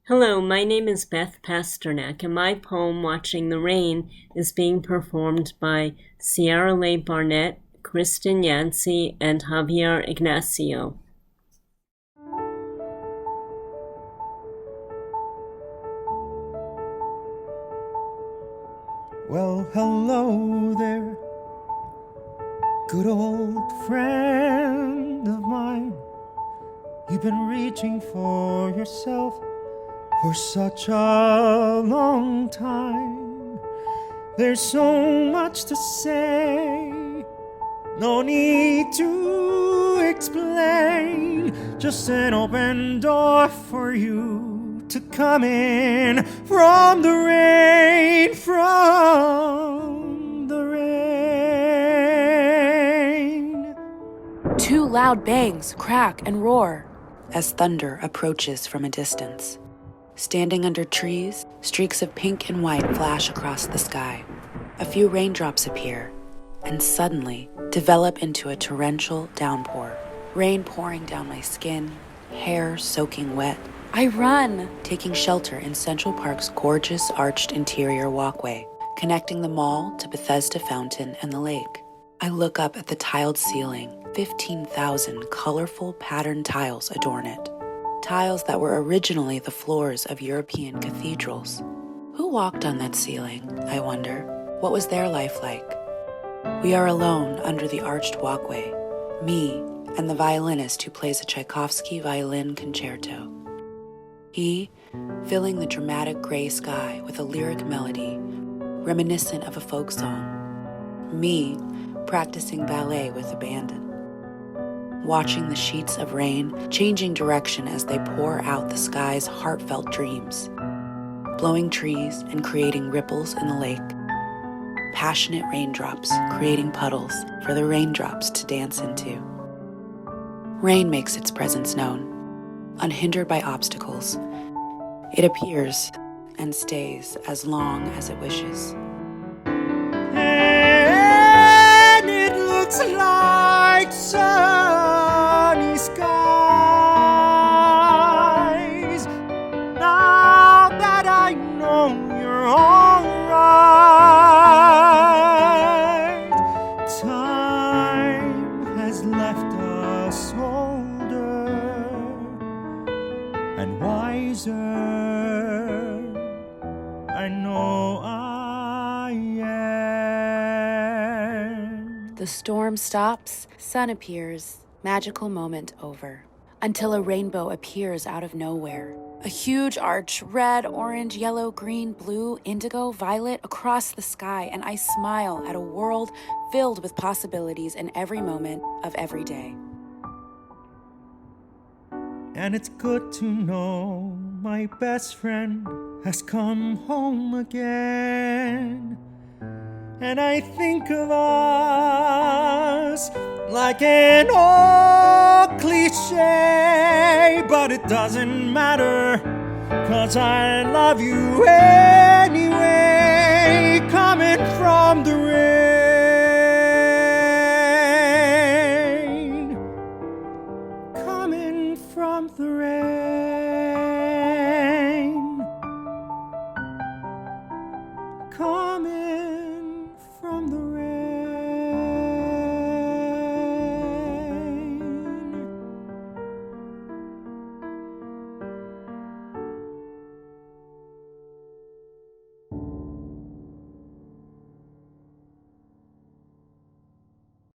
Hello, my name is Beth Pasternack, and my poem, Watching the Rain, is being performed by Sierra Lai Barnett, Kristin Yancy, and Javier Ignacio. Well, hello there, good old friend of mine. You've been reaching for yourself for such a long time. There's so much to say, no need to explain. Just an open door for you to come in from the rain, from the rain. Two loud bangs crack and roar as thunder approaches from a distance. Standing under trees, streaks of pink and white flash across the sky. A few raindrops appear and suddenly develop into a torrential downpour. Rain pouring down my skin, hair soaking wet. I run, taking shelter in Central Park's gorgeous arched interior walkway, connecting the mall to Bethesda Fountain and the lake. I look up at the tiled ceiling. 15,000 colorful patterned tiles adorn it. Tiles that were originally the floors of European cathedrals. Who walked on that ceiling, I wonder? What was their life like? We are alone under the arched walkway, me and the violinist who plays a Tchaikovsky violin concerto. He, filling the dramatic gray sky with a lyric melody, reminiscent of a folk song. Me, practicing ballet with abandon. Watching the sheets of rain changing direction as they pour out the sky's heartfelt dreams, blowing trees and creating ripples in the lake, passionate raindrops creating puddles for the raindrops to dance into. Rain makes its presence known, unhindered by obstacles. It appears and stays as long as it wishes. And it looks like sunny skies. Now that I know you're alright, time has left us older and wiser. I know I am. The storm stops, sun appears, magical moment over. Until a rainbow appears out of nowhere. A huge arch, red, orange, yellow, green, blue, indigo, violet, across the sky, and I smile at a world filled with possibilities in every moment of every day. And it's good to know my best friend has come home again. And I think of us like an old cliche, but it doesn't matter, 'cause I love you anyway, coming from the rain.